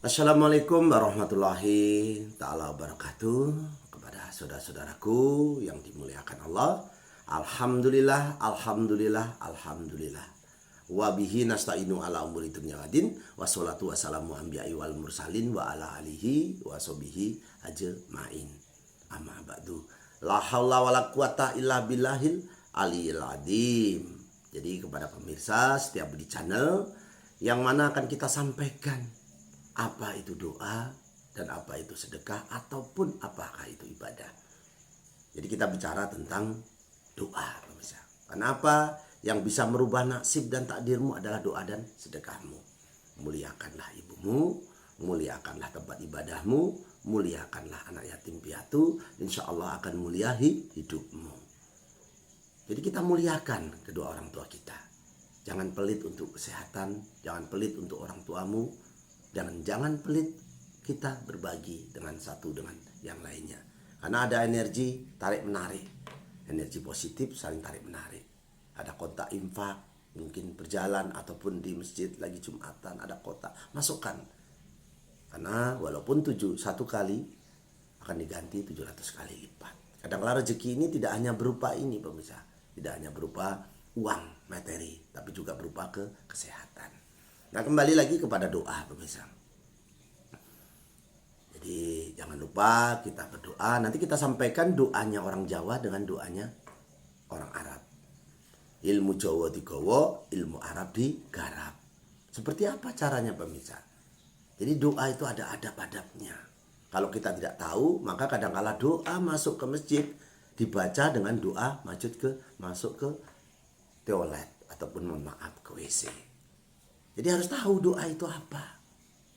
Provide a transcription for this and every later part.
Assalamualaikum warahmatullahi ta'ala wabarakatuh. Kepada saudara-saudaraku yang dimuliakan Allah, Alhamdulillah, Alhamdulillah, Alhamdulillah. Wabihi nasta'inu ala umuri dunya wadin. Wassalatu wassalamu anbiya'i wal mursalin wa ala alihi wa sobihi ajma'in. Amma ba'du. La hawla wa la quwata illa billahil aliyil adim. Jadi kepada pemirsa setiap di channel yang mana akan kita sampaikan apa itu doa dan apa itu sedekah ataupun apakah itu ibadah. Jadi kita bicara tentang doa, pemirsa. Kenapa? Yang bisa merubah nasib dan takdirmu adalah doa dan sedekahmu. Muliakanlah ibumu, muliakanlah tempat ibadahmu, muliakanlah anak yatim piatu, insya Allah akan muliahi hidupmu. Jadi kita muliakan kedua orang tua kita. Jangan pelit untuk kesehatan, jangan pelit untuk orang tuamu. Dan jangan pelit kita berbagi dengan satu dengan yang lainnya. Karena ada energi tarik menarik. Energi positif saling tarik menarik. Ada kontak infak, mungkin berjalan ataupun di masjid lagi Jumatan ada kotak, masukkan. Karena walaupun satu kali akan diganti 700 kali lipat. Kadang-kadang rezeki ini tidak hanya berupa ini pemirsa. Tidak hanya berupa uang, materi, tapi juga berupa kesehatan. Nah, kembali lagi kepada doa pemirsa. Jadi jangan lupa kita berdoa. Nanti kita sampaikan doanya orang Jawa dengan doanya orang Arab. Ilmu Jawa digawa, ilmu Arab digarap. Seperti apa caranya pemirsa? Jadi doa itu ada adab-adabnya. Kalau kita tidak tahu, maka kadang-kala doa masuk ke masjid dibaca dengan doa masuk ke toilet ataupun mohon maaf ke WC. Jadi harus tahu doa itu apa.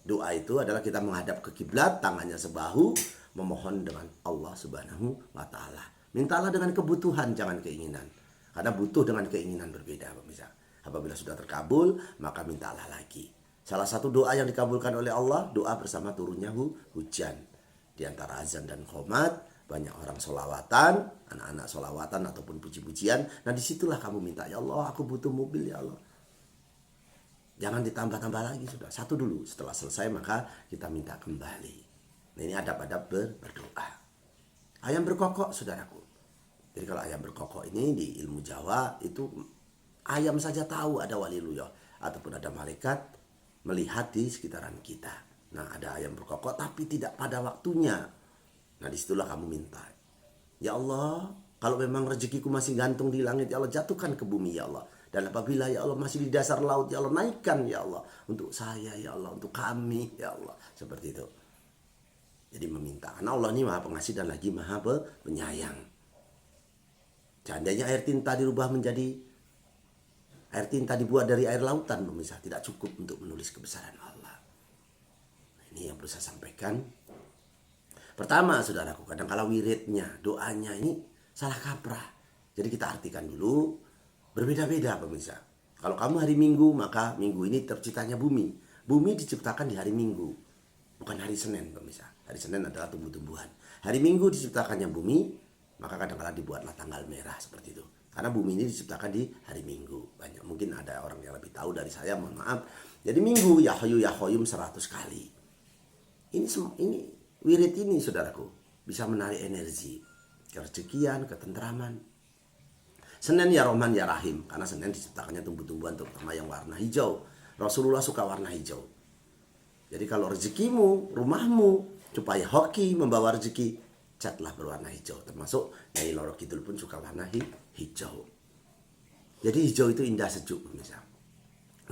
Doa itu adalah kita menghadap ke kiblat, tangannya sebahu, memohon dengan Allah Subhanahu wa taala. Mintalah dengan kebutuhan, jangan keinginan. Karena butuh dengan keinginan berbeda, pemirsa. Apabila sudah terkabul, maka mintalah lagi. Salah satu doa yang dikabulkan oleh Allah, doa bersama turunnya hujan. Di antara azan dan qomat, banyak orang solawatan, anak-anak solawatan ataupun puji-pujian. Nah disitulah kamu minta, ya Allah aku butuh mobil ya Allah. Jangan ditambah-tambah lagi, sudah satu dulu. Setelah selesai maka kita minta kembali. Nah, ini adab-adab berdoa. Ayam berkokok, saudaraku. Jadi kalau ayam berkokok ini di ilmu Jawa itu ayam saja tahu ada waliluyah ataupun ada malaikat melihat di sekitaran kita. Nah, ada ayam berkokok tapi tidak pada waktunya. Nah, disitulah kamu minta. Ya Allah, kalau memang rezekiku masih gantung di langit, ya Allah jatuhkan ke bumi ya Allah. Dan apabila ya Allah masih di dasar laut, ya Allah naikkan ya Allah. Untuk saya ya Allah, untuk kami ya Allah. Seperti itu. Jadi meminta. Karena Allah ini maha pengasih dan lagi maha penyayang. Seandainya air tinta dirubah menjadi air tinta dibuat dari air lautan, pemirsa, tidak cukup untuk menulis kebesaran Allah. Nah, ini yang perlu saya sampaikan. Pertama, saudaraku, kadang-kala wiridnya, doanya ini salah kaprah. Jadi kita artikan dulu. Berbeda-beda pemirsa. Kalau kamu hari Minggu, maka Minggu ini terciptanya bumi. Bumi diciptakan di hari Minggu, bukan hari Senin pemirsa. Hari Senin adalah tumbuh-tumbuhan. Hari Minggu diciptakannya bumi, maka kadang-kadang dibuatlah tanggal merah seperti itu. Karena bumi ini diciptakan di hari Minggu. Banyak mungkin ada orang yang lebih tahu dari saya, mohon maaf. Jadi Minggu ya hayu ya qayyum 100 kali. Ini wirid ini saudaraku bisa menarik energi, kerezekian, ketenteraman. Senin ya Rahman ya Rahim, karena Senin diciptakannya tumbuh-tumbuhan terutama yang warna hijau. Rasulullah suka warna hijau. Jadi kalau rezekimu, rumahmu supaya hoki membawa rezeki, catlah berwarna hijau. Termasuk Nyai Loro Kidul pun suka warna hijau. Jadi hijau itu indah sejuk misalnya.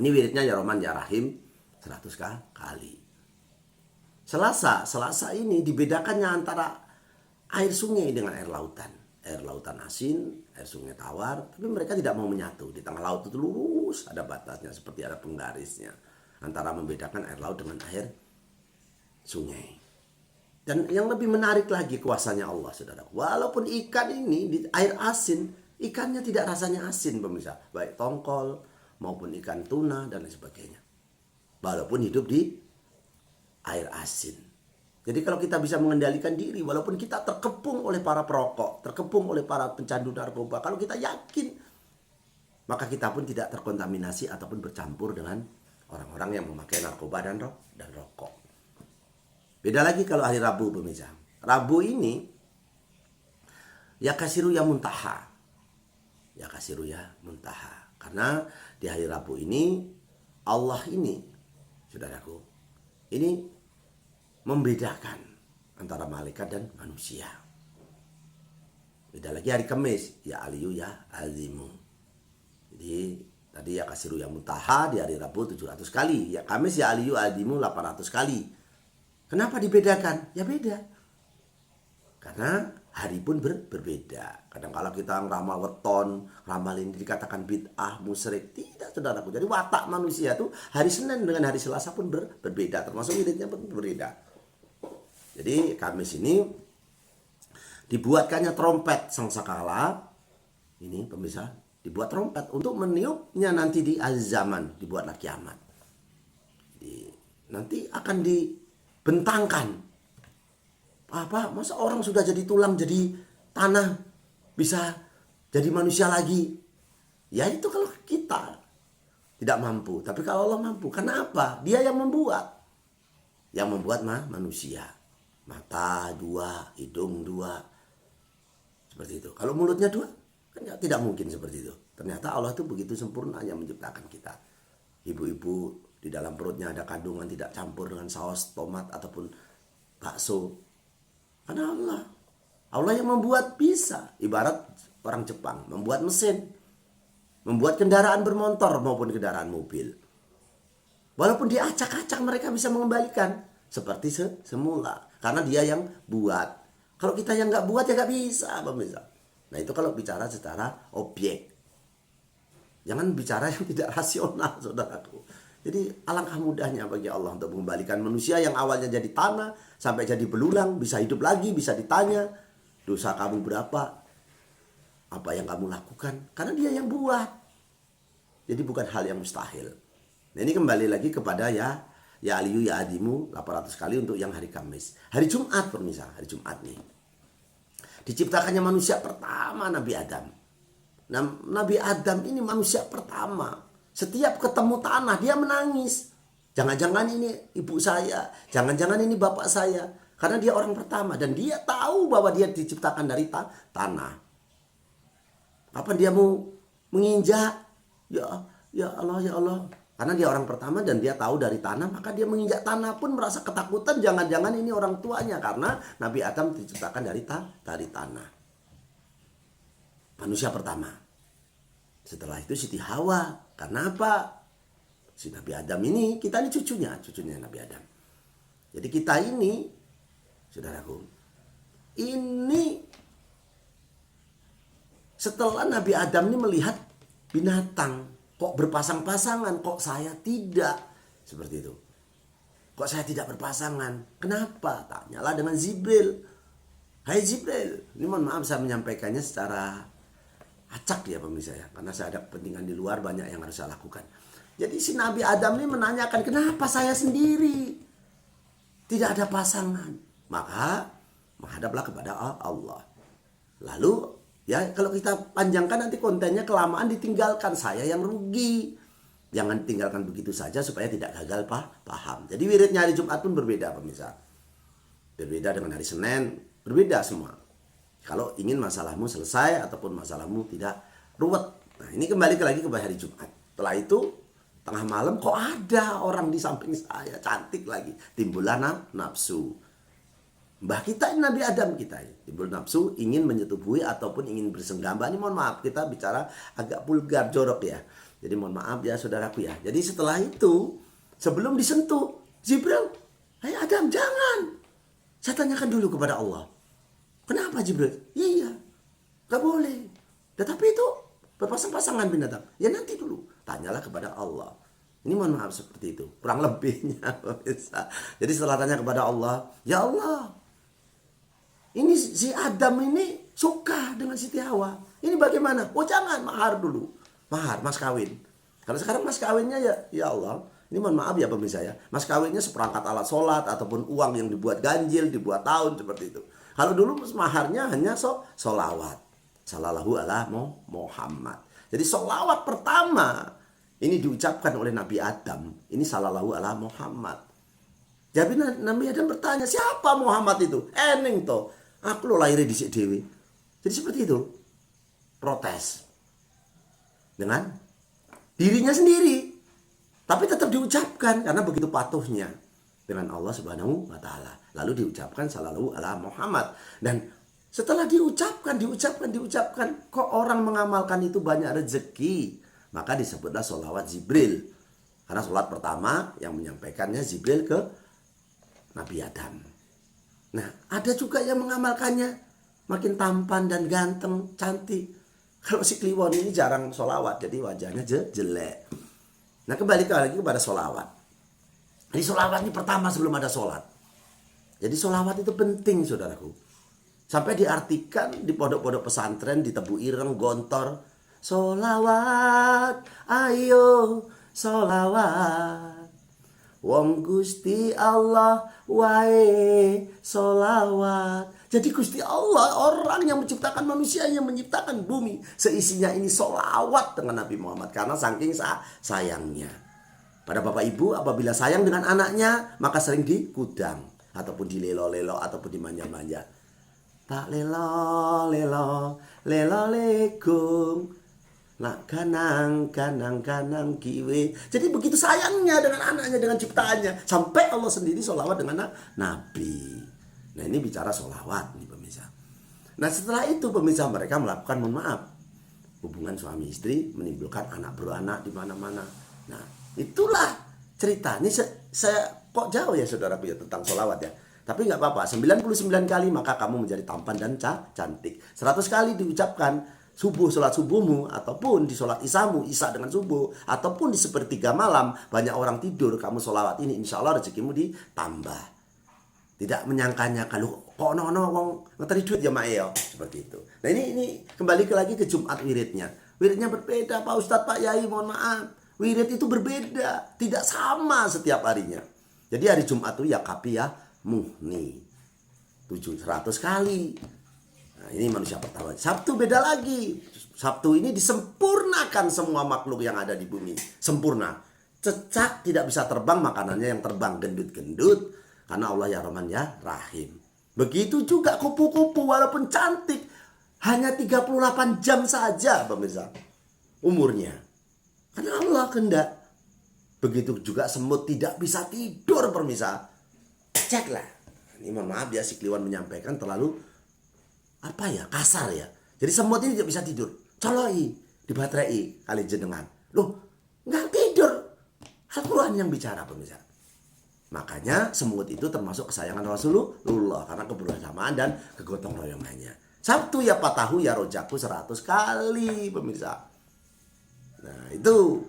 Ini wiridnya ya Rahman ya Rahim 100 kali. Selasa ini dibedakannya antara air sungai dengan air lautan. Air lautan asin, air sungai tawar, tapi mereka tidak mau menyatu. Di tengah laut itu lurus, ada batasnya seperti ada penggarisnya antara membedakan air laut dengan air sungai. Dan yang lebih menarik lagi kuasanya Allah, saudara. Walaupun ikan ini di air asin, ikannya tidak rasanya asin, pemirsa. Baik tongkol maupun ikan tuna dan lain sebagainya. Walaupun hidup di air asin. Jadi kalau kita bisa mengendalikan diri, walaupun kita terkepung oleh para perokok, terkepung oleh para pencandu narkoba, kalau kita yakin, maka kita pun tidak terkontaminasi ataupun bercampur dengan orang-orang yang memakai narkoba dan rokok. Beda lagi kalau hari Rabu pemirsa. Rabu ini ya kasiru ya muntaha. Ya kasiru ya muntaha. Karena di hari Rabu ini Allah ini, saudaraku, ini membedakan antara malaikat dan manusia. Beda lagi hari Kamis, ya aliyu ya azimu. Jadi tadi ya kasiru ya muntaha di hari Rabu 700 kali. Ya Kamis ya aliyu azimu 800 kali. Kenapa dibedakan? Ya beda. Karena hari pun berbeda. Kadang kala kita ngeramal weton, ramal ini dikatakan bid'ah, musyrik. Tidak, saudaraku. Jadi watak manusia tuh hari Senin dengan hari Selasa pun berbeda. Termasuk wiridnya pun berbeda. Jadi Kamis ini dibuatkannya trompet sangkakala. Ini pemirsa, dibuat trompet untuk meniupnya nanti di akhir zaman, dibuatlah kiamat. Jadi nanti akan dibentangkan. Apa? Masa orang sudah jadi tulang, jadi tanah, bisa jadi manusia lagi? Ya itu kalau kita tidak mampu. Tapi kalau Allah mampu. Kenapa? Dia yang membuat. Yang membuat manusia. Mata 2, hidung 2. Seperti itu. Kalau mulutnya 2, kan tidak mungkin seperti itu. Ternyata Allah itu begitu sempurnanya menciptakan kita. Ibu-ibu di dalam perutnya ada kandungan tidak campur dengan saus tomat ataupun bakso. Karena Allah yang membuat bisa. Ibarat orang Jepang membuat mesin, membuat kendaraan bermotor maupun kendaraan mobil. Walaupun diacak-acak mereka bisa mengembalikan seperti semula. Karena dia yang buat. Kalau kita yang nggak buat ya nggak bisa, pemirsa. Nah itu kalau bicara secara objek. Jangan bicara yang tidak rasional, saudaraku. Jadi alangkah mudahnya bagi Allah untuk mengembalikan manusia yang awalnya jadi tanah sampai jadi belulang, bisa hidup lagi, bisa ditanya dosa kamu berapa, apa yang kamu lakukan, karena dia yang buat. Jadi bukan hal yang mustahil. Nah ini kembali lagi kepada ya aliyu ya adimu 800 kali untuk yang hari Kamis. Hari Jumat pemirsa, hari Jumat nih. Diciptakannya manusia pertama Nabi Adam. Nah, Nabi Adam ini manusia pertama. Setiap ketemu tanah dia menangis. Jangan-jangan ini ibu saya, jangan-jangan ini bapak saya. Karena dia orang pertama dan dia tahu bahwa dia diciptakan dari tanah. Kapan dia mau menginjak? Ya Allah, ya Allah. Karena dia orang pertama dan dia tahu dari tanah, maka dia menginjak tanah pun merasa ketakutan. Jangan-jangan ini orang tuanya karena Nabi Adam diciptakan dari tanah. Manusia pertama. Setelah itu Siti Hawa. Karena apa? Si Nabi Adam ini, kita ini cucunya Nabi Adam. Jadi kita ini, saudaraku, ini setelah Nabi Adam ini melihat binatang, kok berpasang-pasangan, kok saya tidak. Seperti itu. Kok saya tidak berpasangan? Kenapa? Tanyalah dengan Jibril. Hai Jibril, ini mohon maaf saya menyampaikannya secara acak ya pemirsa ya, karena saya ada kepentingan di luar, banyak yang harus saya lakukan. Jadi si Nabi Adam ini menanyakan, kenapa saya sendiri tidak ada pasangan? Maka menghadaplah kepada Allah. Lalu ya kalau kita panjangkan nanti kontennya kelamaan ditinggalkan, saya yang rugi. Jangan tinggalkan begitu saja supaya tidak gagal paham. Jadi wiridnya hari Jumat pun berbeda pemirsa. Berbeda dengan hari Senin, berbeda semua. Kalau ingin masalahmu selesai ataupun masalahmu tidak ruwet. Nah ini kembali lagi kepada hari Jumat. Setelah itu tengah malam kok ada orang di samping saya. Cantik lagi. Timbullah nafsu. Mbah kita ini Nabi Adam kita. Timbul nafsu ingin menyetubuhi ataupun ingin bersenggama. Ini mohon maaf kita bicara agak vulgar jorok ya. Jadi mohon maaf ya saudaraku ya. Jadi setelah itu sebelum disentuh Jibril. Hai Adam jangan. Saya tanyakan dulu kepada Allah. Kenapa Jibril? Iya, gak boleh. Tetapi itu berpasang-pasangan binatang. Ya nanti dulu. Tanyalah kepada Allah. Ini mohon maaf seperti itu. Kurang lebihnya. Jadi setelah tanya kepada Allah. Ya Allah. Ini si Adam ini suka dengan Siti Hawa. Ini bagaimana? Oh jangan, mahar dulu. Mahar, mas kawin. Kalau sekarang mas kawinnya ya Allah. Ini mohon maaf ya pemirsa ya. Mas kawinnya seperangkat alat sholat ataupun uang yang dibuat ganjil, dibuat tahun seperti itu. Kalau dulu maharnya hanya sholawat. Sallallahu ala Muhammad. Jadi sholawat pertama ini diucapkan oleh Nabi Adam. Ini sallallahu ala Muhammad. Jadi Nabi Adam bertanya, siapa Muhammad itu? Eneng toh, aku lo lahir di sik dewi. Jadi seperti itu, protes dengan dirinya sendiri, tapi tetap diucapkan karena begitu patuhnya dengan Allah Subhanahu wa taala. Lalu diucapkan sallallahu ala Muhammad. Dan setelah diucapkan, kok orang mengamalkan itu banyak rezeki. Maka disebutlah sholawat Jibril. Karena sholat pertama yang menyampaikannya Jibril ke Nabi Adam. Nah, ada juga yang mengamalkannya makin tampan dan ganteng, cantik. Kalau si Kliwon ini jarang sholawat, jadi wajahnya jelek. Nah, kembali lagi kepada sholawat. Jadi sholawat ini pertama sebelum ada sholat. Jadi sholawat itu penting, saudaraku. Sampai diartikan di pondok-pondok pesantren, di Tebu Ireng, Gontor. Sholawat, ayo sholawat. Wong Gusti Allah wae sholawat. Jadi Gusti Allah orang yang menciptakan manusia, yang menciptakan bumi, seisinya ini sholawat dengan Nabi Muhammad. Karena saking sayangnya pada bapak ibu, apabila sayang dengan anaknya, maka sering dikudang ataupun dilelo-lelo ataupun dimanja-manja. Tak lelo legong, nak kanang kiwe. Jadi begitu sayangnya dengan anaknya, dengan ciptaannya, sampai Allah sendiri sholawat dengan Nabi. Nah, ini bicara sholawat nih pemirsa. Nah, setelah itu pemirsa, mereka melakukan, mohon maaf, hubungan suami istri menimbulkan anak beranak di mana-mana. Nah, itulah cerita. Ini saya kok jauh ya saudara tentang sholawat ya. Tapi nggak apa-apa, 99 kali maka kamu menjadi tampan dan cantik. 100 kali diucapkan subuh, sholat subuhmu, ataupun di sholat isyamu, isya dengan subuh, ataupun di sepertiga malam banyak orang tidur, kamu sholawat ini, insya Allah rezekimu ditambah. Tidak menyangkanya kalau kok wong ngeteri duit ya mak ya, seperti itu. Nah, ini kembali lagi ke Jumat wiridnya. Wiridnya berbeda Pak Ustadz, Pak Yai, mohon maaf. Wirid itu berbeda, tidak sama setiap harinya. Jadi hari Jumat itu ya kapi ya muhni 700 kali. Nah, ini manusia pertama. Sabtu beda lagi. Sabtu ini disempurnakan semua makhluk yang ada di bumi. Sempurna. Cecak tidak bisa terbang, makanannya yang terbang, gendut-gendut. Karena Allah ya Rahman ya Rahim. Begitu juga kupu-kupu walaupun cantik, hanya 38 jam saja pemirsa umurnya. Karena Allah kehendak. Begitu juga semut tidak bisa tidur pemirsa. Ceklah. Ini mohon maaf ya, si Kliwon menyampaikan terlalu kasar ya. Jadi semut ini tidak bisa tidur. Coloi, dibaterai kali jenengan. Loh, nggak tidur. Al-Quran yang bicara pemirsa. Makanya semut itu termasuk kesayangan Rasulullah karena kebersamaan dan kegotong royongannya. Sabtu ya patahu ya rojaku 100 kali pemirsa. Nah itu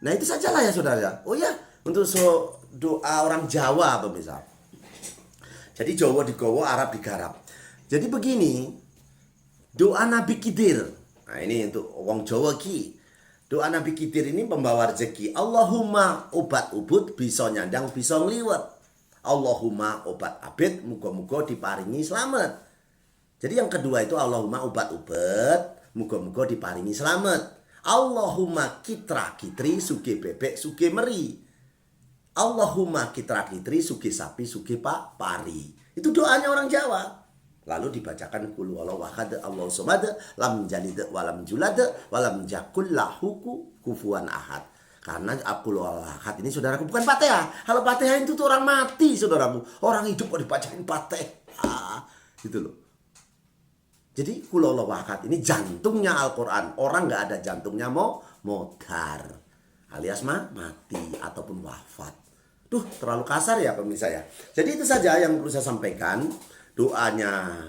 sajalah ya saudara. Oh ya, untuk doa orang Jawa pemirsa. Jadi Jawa digowo, Arab digarap. Jadi begini, doa Nabi Khidir. Nah, ini untuk wong Jawa ki. Doa Nabi Khidir ini pembawa rezeki. Allahumma obat ubud bisa nyandang bisa ngliwet. Allahumma obat abid muga-muga diparingi selamat. Jadi yang kedua itu Allahumma obat ubat muga-muga diparingi selamat. Allahumma kitra kitri suge bebek suge meri. Allahumma kitra kitri suge sapi suge pari. Itu doanya orang Jawa. Lalu dibacakan qul huwallahu ahad Allahu samad lam yalid walam yulad walam yakul lahu kufuwan ahad. Karena qul huwallahu ahad ini saudaraku bukan Fatihah. Kalau Fatihah itu tuh orang mati saudaraku. Orang hidup kok dibacain Fatihah. Gitu loh. Jadi qul huwallahu ahad ini jantungnya Al-Qur'an. Orang nggak ada jantungnya modar alias mati ataupun wafat. Duh, terlalu kasar ya pemirsa ya. Jadi itu saja yang perlu saya sampaikan. Doanya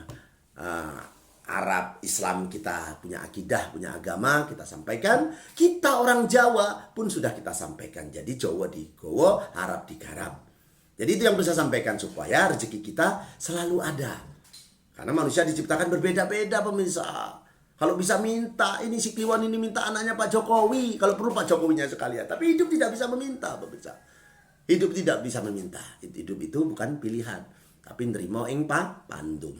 Arab, Islam, kita punya akidah, punya agama, kita sampaikan. Kita orang Jawa pun sudah kita sampaikan. Jadi Jawa digowo, Arab digarap. Jadi itu yang bisa saya sampaikan supaya rezeki kita selalu ada. Karena manusia diciptakan berbeda-beda pemirsa. Kalau bisa minta, ini si Kliwon ini minta anaknya Pak Jokowi. Kalau perlu Pak Jokowinya sekalian. Tapi hidup tidak bisa meminta pemirsa. Hidup tidak bisa meminta. Hidup itu bukan pilihan. Tapi nerimo ing pandum.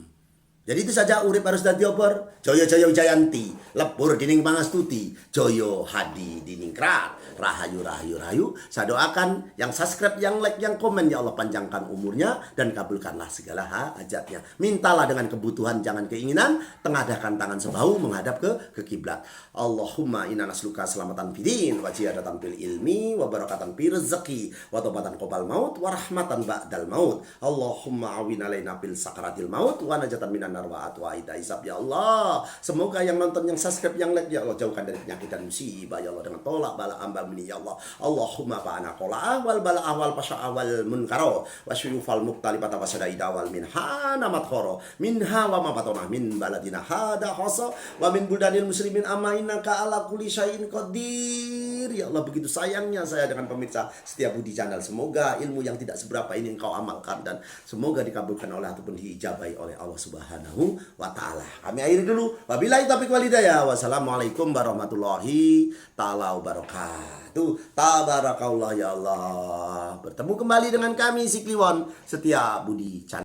Jadi itu saja urip harus dadi opor. Joyo Joyo Jayanti, lepur dining pangastuti, Joyo Hadi diningkrat, rahayu rahayu rahayu. Saya doakan yang subscribe, yang like, yang komen, ya Allah panjangkan umurnya dan kabulkanlah segala hajatnya. Mintalah dengan kebutuhan, jangan keinginan. Tengadahkan tangan sebahu menghadap ke kiblat. Allahumma inna nasluka selamatan fidin, wa ziyadatan fil ilmi, wa barakatan fil rezeki, wa tobatan qobal maut, wa rahmatan ba'dal maut. Allahumma awin alaina fil sakaratil maut, wa najatan minan narwaat wa ida isab, ya Allah. Semoga yang nonton, yang subscribe, yang like, ya Allah, jauhkan dari penyakit dan musibah, ya Allah, dengan tolak bala amba ini, ya Allah. Allahumma ba'ana qola awal bala awal pasha awal munkaro wa syuyufal muqtalibata wa sadaida wal minha namat khoro minha wa ma batona min baladina hada khasa wa min buldanil muslimin amma innaka ala kulli syai'in qadir. Ya Allah, begitu sayangnya saya dengan pemirsa Setia Budi Channel. Semoga ilmu yang tidak seberapa ini engkau amalkan dan semoga dikabulkan oleh ataupun diijabai oleh Allah Subhanahu wa taala. Kami akhiri dulu. Wabillahi taufiq wal hidayah. Wassalamualaikum warahmatullahi taala wabarakatuh. Tabarakallah, ya Allah. Bertemu kembali dengan kami si Kliwon Setia Budi Channel.